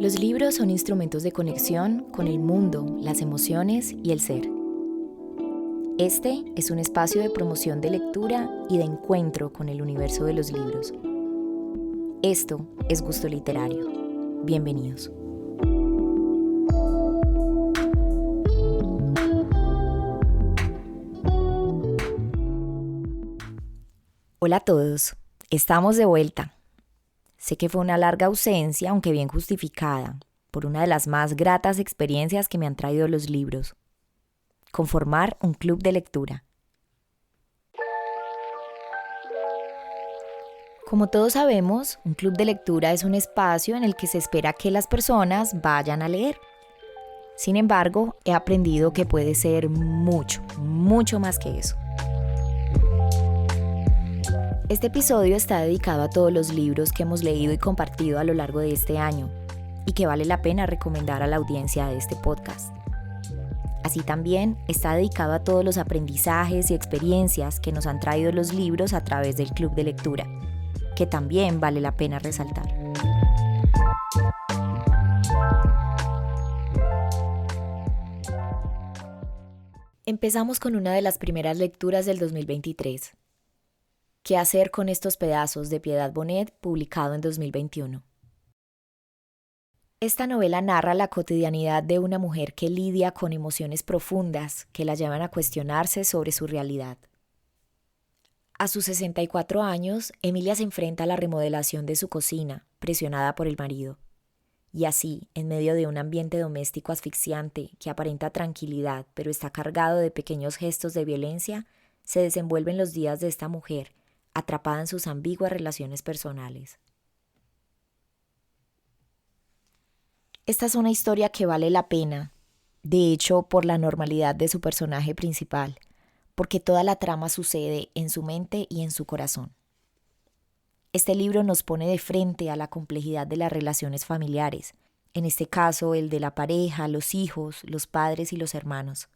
Los libros son instrumentos de conexión con el mundo, las emociones y el ser. Este es un espacio de promoción de lectura y de encuentro con el universo de los libros. Esto es Gusto Literario. Bienvenidos. Hola a todos, estamos de vuelta. Sé que fue una larga ausencia, aunque bien justificada, por una de las más gratas experiencias que me han traído los libros: conformar un club de lectura. Como todos sabemos, un club de lectura es un espacio en el que se espera que las personas vayan a leer. Sin embargo, he aprendido que puede ser mucho más que eso. Este episodio está dedicado a todos los libros que hemos leído y compartido a lo largo de este año y que vale la pena recomendar a la audiencia de este podcast. Así también está dedicado a todos los aprendizajes y experiencias que nos han traído los libros a través del club de lectura, que también vale la pena resaltar. Empezamos con una de las primeras lecturas del 2023. ¿Qué hacer con estos pedazos?, de Piedad Bonet, publicado en 2021. Esta novela narra la cotidianidad de una mujer que lidia con emociones profundas que la llevan a cuestionarse sobre su realidad. A sus 64 años, Emilia se enfrenta a la remodelación de su cocina, presionada por el marido. Y así, en medio de un ambiente doméstico asfixiante que aparenta tranquilidad, pero está cargado de pequeños gestos de violencia, se desenvuelven los días de esta mujer, atrapada en sus ambiguas relaciones personales. Esta es una historia que vale la pena, de hecho, por la normalidad de su personaje principal, porque toda la trama sucede en su mente y en su corazón. Este libro nos pone de frente a la complejidad de las relaciones familiares, en este caso el de la pareja, los hijos, los padres y los hermanos,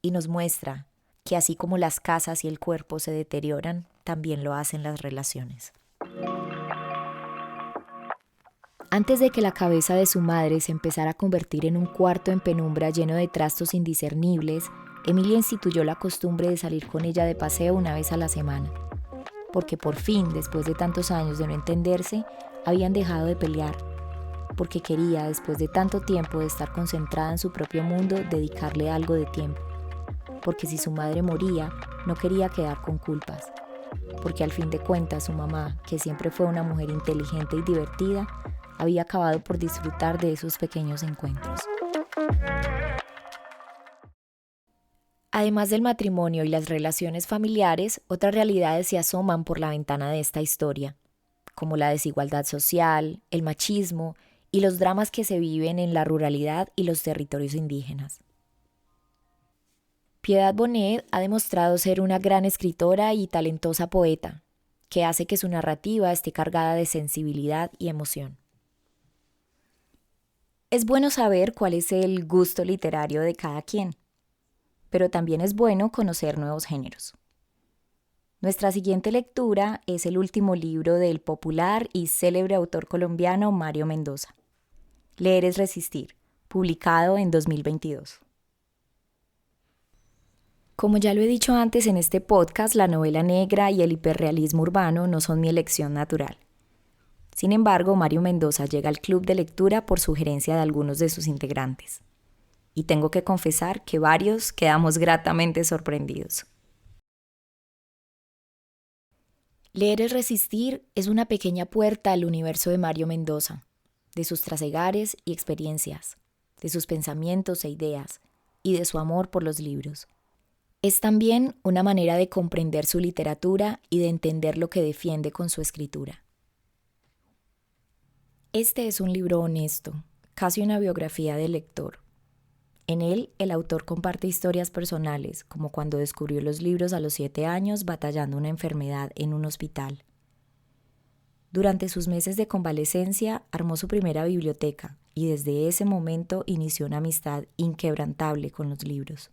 y nos muestra que así como las casas y el cuerpo se deterioran, también lo hacen las relaciones. Antes de que la cabeza de su madre se empezara a convertir en un cuarto en penumbra lleno de trastos indiscernibles, Emilia instituyó la costumbre de salir con ella de paseo una vez a la semana, porque por fin, después de tantos años de no entenderse, habían dejado de pelear, porque quería, después de tanto tiempo de estar concentrada en su propio mundo, dedicarle algo de tiempo, porque si su madre moría, no quería quedar con culpas, porque al fin de cuentas su mamá, que siempre fue una mujer inteligente y divertida, había acabado por disfrutar de esos pequeños encuentros. Además del matrimonio y las relaciones familiares, otras realidades se asoman por la ventana de esta historia, como la desigualdad social, el machismo y los dramas que se viven en la ruralidad y los territorios indígenas. Piedad Bonet ha demostrado ser una gran escritora y talentosa poeta, que hace que su narrativa esté cargada de sensibilidad y emoción. Es bueno saber cuál es el gusto literario de cada quien, pero también es bueno conocer nuevos géneros. Nuestra siguiente lectura es el último libro del popular y célebre autor colombiano Mario Mendoza, Leer es resistir, publicado en 2022. Como ya lo he dicho antes en este podcast, la novela negra y el hiperrealismo urbano no son mi elección natural. Sin embargo, Mario Mendoza llega al club de lectura por sugerencia de algunos de sus integrantes. Y tengo que confesar que varios quedamos gratamente sorprendidos. Leer es resistir es una pequeña puerta al universo de Mario Mendoza, de sus trasegares y experiencias, de sus pensamientos e ideas, y de su amor por los libros. Es también una manera de comprender su literatura y de entender lo que defiende con su escritura. Este es un libro honesto, casi una biografía del lector. En él, el autor comparte historias personales, como cuando descubrió los libros a los 7 años batallando una enfermedad en un hospital. Durante sus meses de convalecencia, armó su primera biblioteca y desde ese momento inició una amistad inquebrantable con los libros.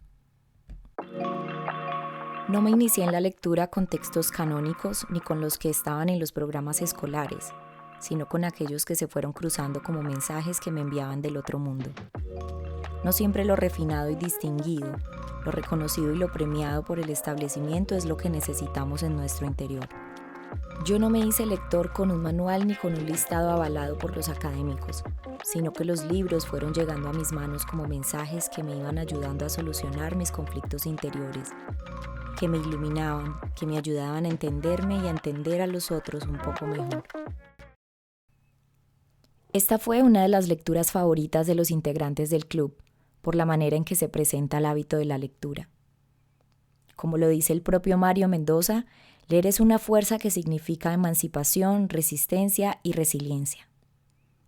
No me inicié en la lectura con textos canónicos ni con los que estaban en los programas escolares, sino con aquellos que se fueron cruzando como mensajes que me enviaban del otro mundo. No siempre lo refinado y distinguido, lo reconocido y lo premiado por el establecimiento es lo que necesitamos en nuestro interior. Yo no me hice lector con un manual ni con un listado avalado por los académicos, sino que los libros fueron llegando a mis manos como mensajes que me iban ayudando a solucionar mis conflictos interiores, que me iluminaban, que me ayudaban a entenderme y a entender a los otros un poco mejor. Esta fue una de las lecturas favoritas de los integrantes del club, por la manera en que se presenta el hábito de la lectura. Como lo dice el propio Mario Mendoza, leer es una fuerza que significa emancipación, resistencia y resiliencia.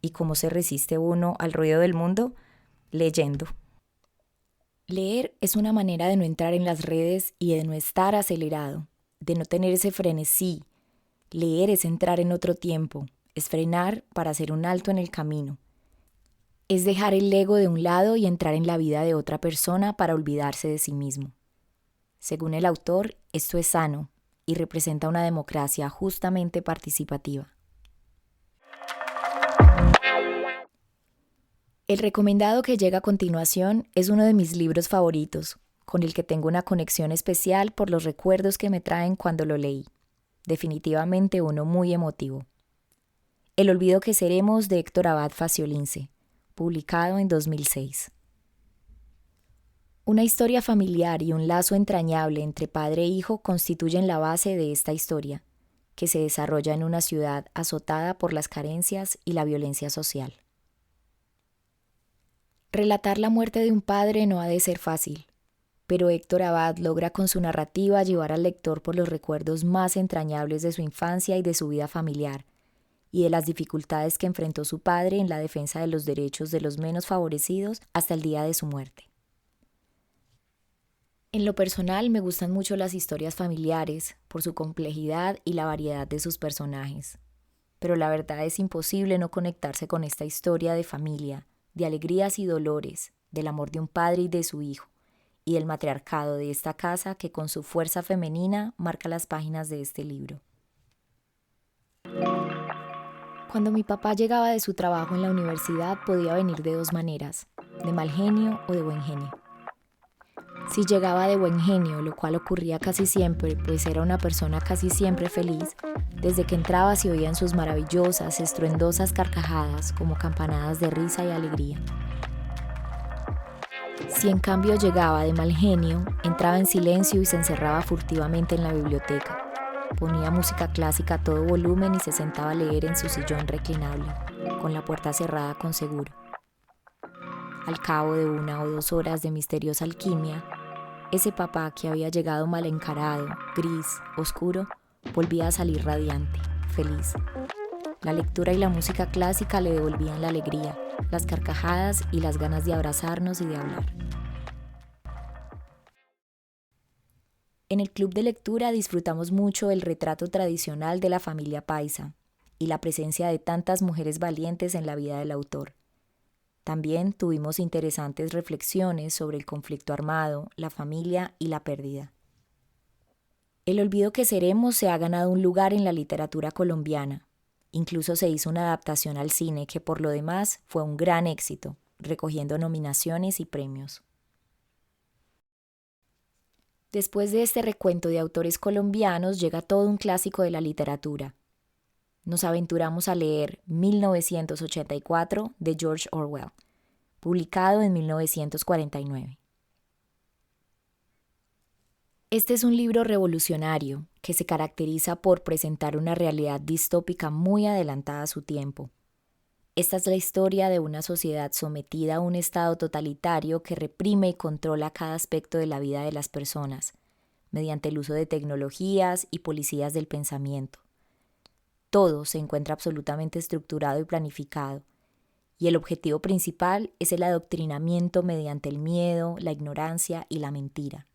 ¿Y cómo se resiste uno al ruido del mundo? Leyendo. Leer es una manera de no entrar en las redes y de no estar acelerado, de no tener ese frenesí. Leer es entrar en otro tiempo, es frenar para hacer un alto en el camino. Es dejar el ego de un lado y entrar en la vida de otra persona para olvidarse de sí mismo. Según el autor, esto es sano y representa una democracia justamente participativa. El recomendado que llega a continuación es uno de mis libros favoritos, con el que tengo una conexión especial por los recuerdos que me traen cuando lo leí. Definitivamente uno muy emotivo. El olvido que seremos de Héctor Abad Faciolince, publicado en 2006. Una historia familiar y un lazo entrañable entre padre e hijo constituyen la base de esta historia, que se desarrolla en una ciudad azotada por las carencias y la violencia social. Relatar la muerte de un padre no ha de ser fácil, pero Héctor Abad logra con su narrativa llevar al lector por los recuerdos más entrañables de su infancia y de su vida familiar, y de las dificultades que enfrentó su padre en la defensa de los derechos de los menos favorecidos hasta el día de su muerte. En lo personal me gustan mucho las historias familiares por su complejidad y la variedad de sus personajes, pero la verdad es imposible no conectarse con esta historia de familia, de alegrías y dolores, del amor de un padre y de su hijo, y del matriarcado de esta casa que con su fuerza femenina marca las páginas de este libro. Cuando mi papá llegaba de su trabajo en la universidad podía venir de dos maneras, de mal genio o de buen genio. Si llegaba de buen genio, lo cual ocurría casi siempre, pues era una persona casi siempre feliz, desde que entraba se oían sus maravillosas, estruendosas carcajadas como campanadas de risa y alegría. Si en cambio llegaba de mal genio, entraba en silencio y se encerraba furtivamente en la biblioteca. Ponía música clásica a todo volumen y se sentaba a leer en su sillón reclinable, con la puerta cerrada con seguro. Al cabo de 1 o 2 horas de misteriosa alquimia, ese papá que había llegado mal encarado, gris, oscuro, volvía a salir radiante, feliz. La lectura y la música clásica le devolvían la alegría, las carcajadas y las ganas de abrazarnos y de hablar. En el club de lectura disfrutamos mucho el retrato tradicional de la familia paisa y la presencia de tantas mujeres valientes en la vida del autor. También tuvimos interesantes reflexiones sobre el conflicto armado, la familia y la pérdida. El olvido que seremos se ha ganado un lugar en la literatura colombiana. Incluso se hizo una adaptación al cine que por lo demás fue un gran éxito, recogiendo nominaciones y premios. Después de este recuento de autores colombianos llega todo un clásico de la literatura. Nos aventuramos a leer 1984 de George Orwell, publicado en 1949. Este es un libro revolucionario que se caracteriza por presentar una realidad distópica muy adelantada a su tiempo. Esta es la historia de una sociedad sometida a un estado totalitario que reprime y controla cada aspecto de la vida de las personas, mediante el uso de tecnologías y policías del pensamiento. Todo se encuentra absolutamente estructurado y planificado, y el objetivo principal es el adoctrinamiento mediante el miedo, la ignorancia y la mentira.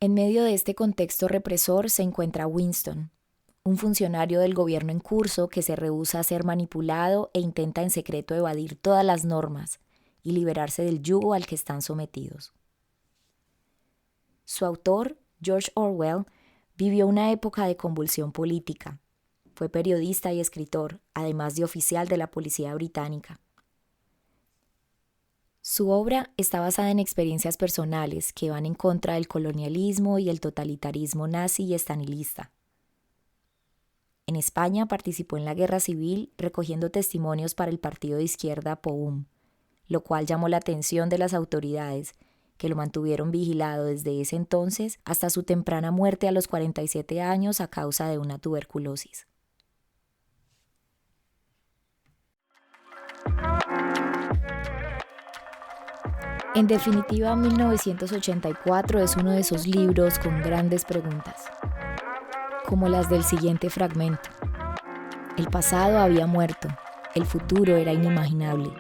En medio de este contexto represor se encuentra Winston, un funcionario del gobierno en curso que se rehúsa a ser manipulado e intenta en secreto evadir todas las normas y liberarse del yugo al que están sometidos. Su autor, George Orwell, vivió una época de convulsión política. Fue periodista y escritor, además de oficial de la policía británica. Su obra está basada en experiencias personales que van en contra del colonialismo y el totalitarismo nazi y estanilista. En España participó en la Guerra Civil recogiendo testimonios para el partido de izquierda POUM, lo cual llamó la atención de las autoridades, que lo mantuvieron vigilado desde ese entonces hasta su temprana muerte a los 47 años a causa de una tuberculosis. En definitiva, 1984 es uno de esos libros con grandes preguntas, como las del siguiente fragmento. El pasado había muerto, el futuro era inimaginable.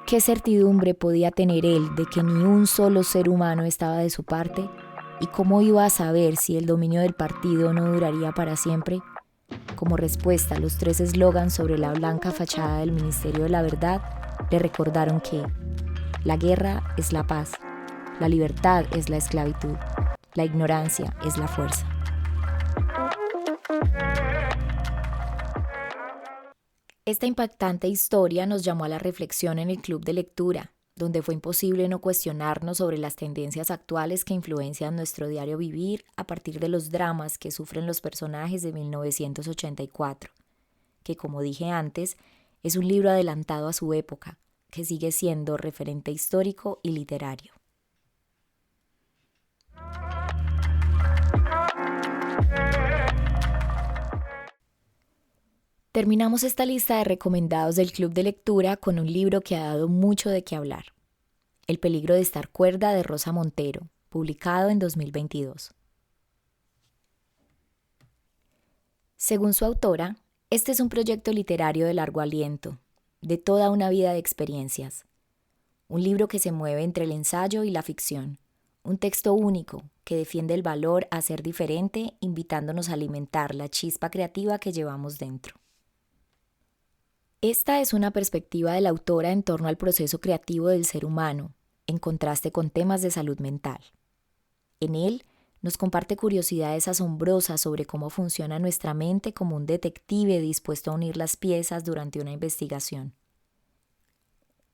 ¿Qué certidumbre podía tener él de que ni un solo ser humano estaba de su parte? ¿Y cómo iba a saber si el dominio del partido no duraría para siempre? Como respuesta a los 3 eslogans sobre la blanca fachada del Ministerio de la Verdad, le recordaron que la guerra es la paz, la libertad es la esclavitud, la ignorancia es la fuerza. Esta impactante historia nos llamó a la reflexión en el club de lectura, donde fue imposible no cuestionarnos sobre las tendencias actuales que influencian nuestro diario vivir a partir de los dramas que sufren los personajes de 1984, que, como dije antes, es un libro adelantado a su época, que sigue siendo referente histórico y literario. Terminamos esta lista de recomendados del Club de Lectura con un libro que ha dado mucho de qué hablar. El peligro de estar cuerda, de Rosa Montero, publicado en 2022. Según su autora, este es un proyecto literario de largo aliento, de toda una vida de experiencias. Un libro que se mueve entre el ensayo y la ficción. Un texto único que defiende el valor a ser diferente, invitándonos a alimentar la chispa creativa que llevamos dentro. Esta es una perspectiva de la autora en torno al proceso creativo del ser humano, en contraste con temas de salud mental. En él, nos comparte curiosidades asombrosas sobre cómo funciona nuestra mente como un detective dispuesto a unir las piezas durante una investigación.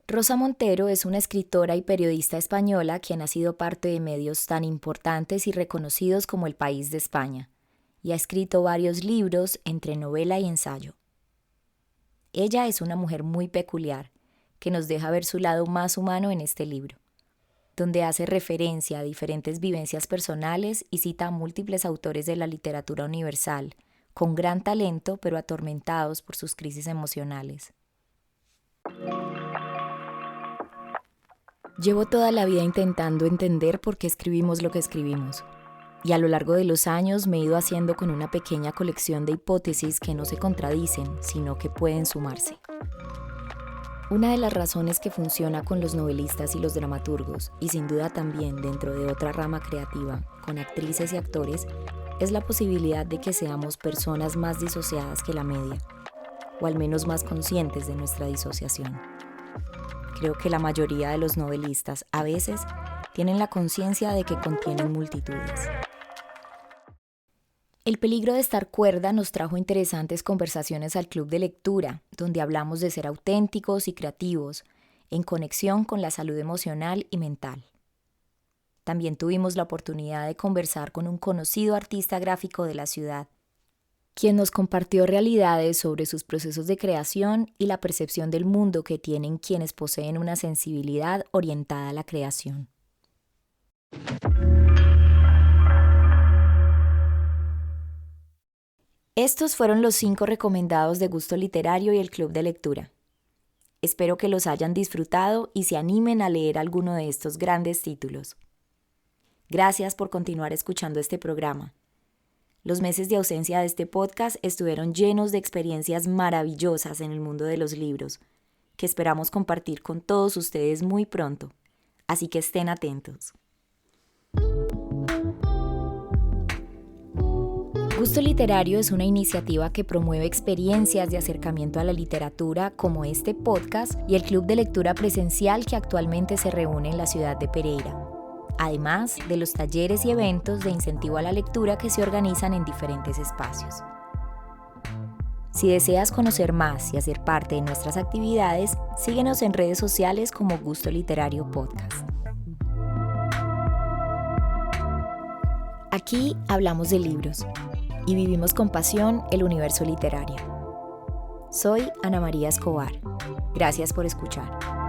Rosa Montero es una escritora y periodista española quien ha sido parte de medios tan importantes y reconocidos como El País de España, y ha escrito varios libros entre novela y ensayo. Ella es una mujer muy peculiar, que nos deja ver su lado más humano en este libro, donde hace referencia a diferentes vivencias personales y cita a múltiples autores de la literatura universal, con gran talento pero atormentados por sus crisis emocionales. Llevo toda la vida intentando entender por qué escribimos lo que escribimos, y a lo largo de los años me he ido haciendo con una pequeña colección de hipótesis que no se contradicen, sino que pueden sumarse. Una de las razones que funciona con los novelistas y los dramaturgos, y sin duda también dentro de otra rama creativa, con actrices y actores, es la posibilidad de que seamos personas más disociadas que la media, o al menos más conscientes de nuestra disociación. Creo que la mayoría de los novelistas, a veces, tienen la conciencia de que contienen multitudes. El peligro de estar cuerda nos trajo interesantes conversaciones al club de lectura, donde hablamos de ser auténticos y creativos, en conexión con la salud emocional y mental. También tuvimos la oportunidad de conversar con un conocido artista gráfico de la ciudad, quien nos compartió realidades sobre sus procesos de creación y la percepción del mundo que tienen quienes poseen una sensibilidad orientada a la creación. Estos fueron los 5 recomendados de Gusto Literario y el Club de Lectura. Espero que los hayan disfrutado y se animen a leer alguno de estos grandes títulos. Gracias por continuar escuchando este programa. Los meses de ausencia de este podcast estuvieron llenos de experiencias maravillosas en el mundo de los libros, que esperamos compartir con todos ustedes muy pronto, así que estén atentos. Gusto Literario es una iniciativa que promueve experiencias de acercamiento a la literatura como este podcast y el club de lectura presencial que actualmente se reúne en la ciudad de Pereira, además de los talleres y eventos de incentivo a la lectura que se organizan en diferentes espacios. Si deseas conocer más y hacer parte de nuestras actividades, síguenos en redes sociales como Gusto Literario Podcast. Aquí hablamos de libros y vivimos con pasión el universo literario. Soy Ana María Escobar. Gracias por escuchar.